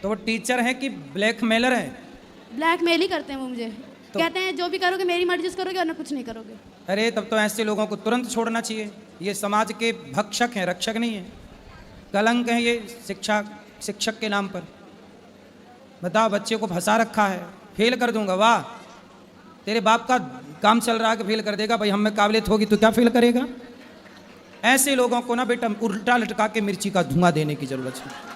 तो वो टीचर हैं कि ब्लैकमेलर हैं? ब्लैकमेल ही करते हैं वो मुझे। तो- कहते हैं जो भी करोगे मेरी मर्जी से करोगे वरना कुछ नहीं करोगे। अरे तब तो ऐसे लोगों को तुरंत छोड़ना चाहिए। ये समाज के भक्षक हैं, रक्षक नहीं है। कलंक है ये शिक्षक के नाम पर। बताओ, बच्चे को फंसा रखा है, फेल कर दूंगा। वाह, तेरे बाप का काम चल रहा है कि फेल कर देगा। भाई हम में काबिलियत होगी तो क्या फेल करेगा? ऐसे लोगों को ना बेटा उल्टा लटका के मिर्ची का धुआं देने की जरूरत है।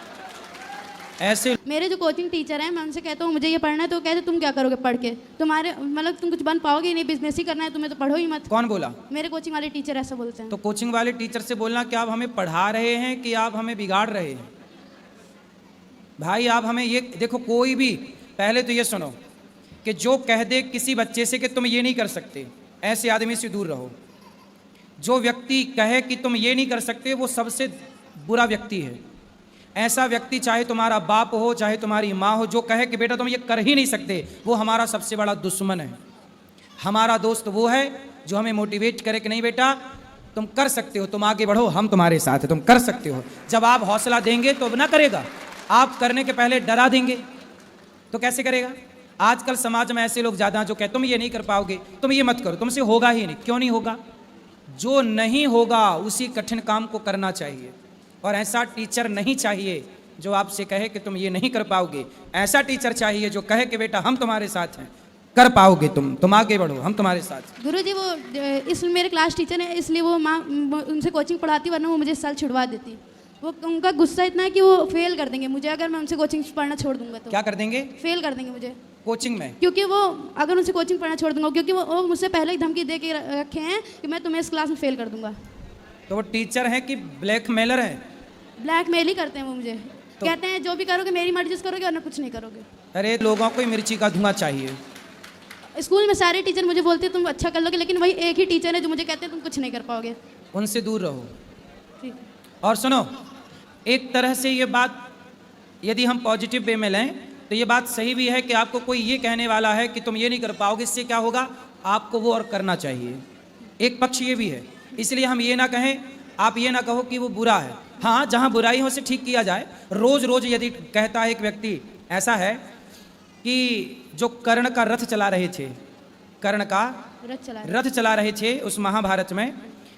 ऐसे मेरे जो कोचिंग टीचर हैं मैं उनसे कहता हूँ मुझे ये पढ़ना है तो कहते तुम क्या करोगे पढ़ के, तुम्हारे मतलब तुम कुछ बन पाओगे ही नहीं, बिजनेस ही करना है तुम्हें तो पढ़ो ही मत। कौन बोला? मेरे कोचिंग वाले टीचर ऐसा बोलते हैं। तो कोचिंग वाले टीचर से बोलना कि आप हमें पढ़ा रहे हैं कि आप हमें बिगाड़ रहे हैं। भाई आप हमें ये देखो, कोई भी पहले तो ये सुनो कि जो कह दे किसी बच्चे से कि तुम ये नहीं कर सकते, ऐसे आदमी से दूर रहो। जो व्यक्ति कहे कि तुम ये नहीं कर सकते वो सबसे बुरा व्यक्ति है। ऐसा व्यक्ति चाहे तुम्हारा बाप हो चाहे तुम्हारी माँ हो, जो कहे कि बेटा तुम ये कर ही नहीं सकते, वो हमारा सबसे बड़ा दुश्मन है। हमारा दोस्त वो है जो हमें मोटिवेट करे कि नहीं बेटा तुम कर सकते हो, तुम आगे बढ़ो, हम तुम्हारे साथ हैं, तुम कर सकते हो। जब आप हौसला देंगे तो ना करेगा, आप करने के पहले डरा देंगे तो कैसे करेगा? आजकल समाज में ऐसे लोग ज़्यादा जो कहते तुम ये नहीं कर पाओगे, तुम ये मत करो, तुमसे होगा ही नहीं। क्यों नहीं होगा? जो नहीं होगा उसी कठिन काम को करना चाहिए। और ऐसा टीचर नहीं चाहिए जो आपसे कहे कि तुम ये नहीं कर पाओगे। ऐसा टीचर चाहिए जो कहे कि बेटा हम तुम्हारे साथ हैं, कर पाओगे, तुम आगे बढ़ो, हम तुम्हारे साथ। गुरुजी वो इस मेरे क्लास टीचर है इसलिए वो माँ उनसे कोचिंग पढ़ाती वरना वो मुझे इस साल छुड़वा देती। वो उनका गुस्सा इतना है कि वो फेल कर देंगे मुझे अगर मैं उनसे कोचिंग पढ़ना छोड़ दूंगा तो। क्या कर देंगे? फेल कर देंगे मुझे कोचिंग में। क्योंकि वो अगर उनसे कोचिंग पढ़ना छोड़ दूंगा क्योंकि वो मुझसे पहले ही धमकी दे के रखे हैं कि मैं तुम्हें इस क्लास में फेल कर दूंगा। तो वो टीचर हैं कि ब्लैकमेलर हैं? ब्लैकमेल ही करते हैं वो मुझे। कहते हैं जो भी करोगे मेरी मर्जी से करोगे वरना कुछ नहीं करोगे। अरे लोगों को ही मिर्ची का धुआं चाहिए। स्कूल में सारे टीचर मुझे बोलते हैं तुम अच्छा कर लोगे, लेकिन वही एक ही टीचर है जो मुझे कहते हैं तुम कुछ नहीं कर पाओगे। उनसे दूर रहो। ठीक। और सुनो, एक तरह से ये बात यदि हम पॉजिटिव वे में लें तो ये बात सही भी है कि आपको कोई ये कहने वाला है कि तुम ये नहीं कर पाओगे, इससे क्या होगा? आपको वो और करना चाहिए। एक पक्ष ये भी है, इसलिए हम ये ना कहें, आप ये ना कहो कि वो बुरा है। हाँ, जहाँ बुराई हो उसे ठीक किया जाए। रोज़ रोज़ यदि कहता है एक व्यक्ति, ऐसा है कि जो कर्ण का रथ चला रहे थे, कर्ण का रथ चला रहे थे उस महाभारत में,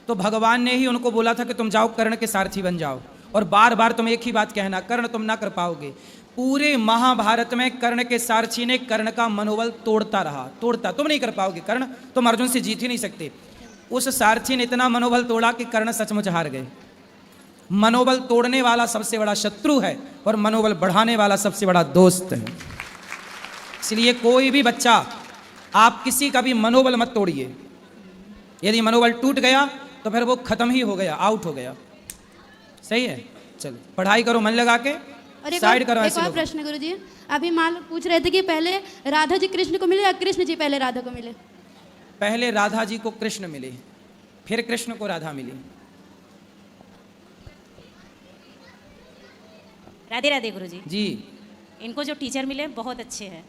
तो भगवान ने ही उनको बोला था कि तुम जाओ कर्ण के सारथी बन जाओ, और बार बार तुम एक ही बात कहना, कर्ण तुम ना कर पाओगे। पूरे महाभारत में कर्ण के सारथी ने कर्ण का मनोबल तोड़ता रहा, तोड़ता, तुम नहीं कर पाओगे कर्ण, तुम अर्जुन से जीत ही नहीं सकते। उस सारथी ने इतना मनोबल तोड़ा कि कर्ण सचमुच हार गए। मनोबल तोड़ने वाला सबसे बड़ा शत्रु है और मनोबल बढ़ाने वाला सबसे बड़ा दोस्त है। इसलिए कोई भी बच्चा, आप किसी का भी मनोबल मत तोड़िए। यदि मनोबल टूट गया तो फिर वो खत्म ही हो गया, आउट हो गया। सही है? चलो पढ़ाई करो मन लगा के, साइड करो ऐसे लोग। प्रश्न गुरुजी, अभी मान लो पूछ रहे थे कि पहले राधा जी कृष्ण को मिले या कृष्ण जी पहले राधा को मिले? पहले राधा जी को कृष्ण मिले, फिर कृष्ण को राधा मिली। राधे राधे गुरुजी। जी। इनको जो टीचर मिले बहुत अच्छे हैं।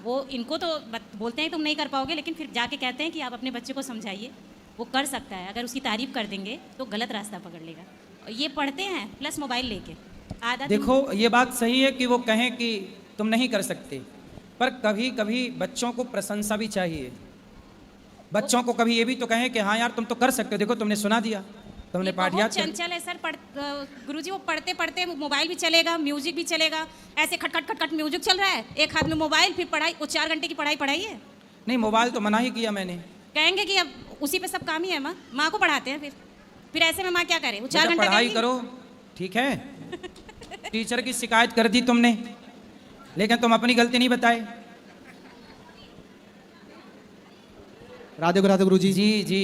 वो इनको तो बोलते हैं तुम नहीं कर पाओगे, लेकिन फिर जाके कहते हैं कि आप अपने बच्चे को समझाइए, वो कर सकता है। अगर उसकी तारीफ कर देंगे तो गलत रास्ता पकड़ लेगा। और ये पढ़ते हैं प्लस मोबाइल लेके आधा। देखो ये बात सही है कि वो कहें कि तुम नहीं कर सकते, पर कभी कभी बच्चों को प्रशंसा भी चाहिए। बच्चों को कभी ये भी तो कहें कि हाँ यार तुम तो कर सकते हो, देखो तुमने सुना दिया, तुमने पाठ याद किया। चंचल है सर, गुरुजी वो पढ़ते पढ़ते मोबाइल भी चलेगा, म्यूजिक भी चलेगा, ऐसे खट खट खट खट म्यूजिक चल रहा है, एक हाथ में मोबाइल, फिर पढ़ाई। वो 4 घंटे की पढ़ाई है। नहीं, मोबाइल तो मना ही किया मैंने। कहेंगे कि अब उसी पे सब काम ही है। माँ को पढ़ाते हैं, फिर ऐसे में माँ क्या करे? वो 4 घंटे पढ़ाई करो, ठीक है। टीचर की शिकायत कर दी तुमने, लेकिन तुम अपनी गलती नहीं बताए। राधे गुरु जी। जी जी।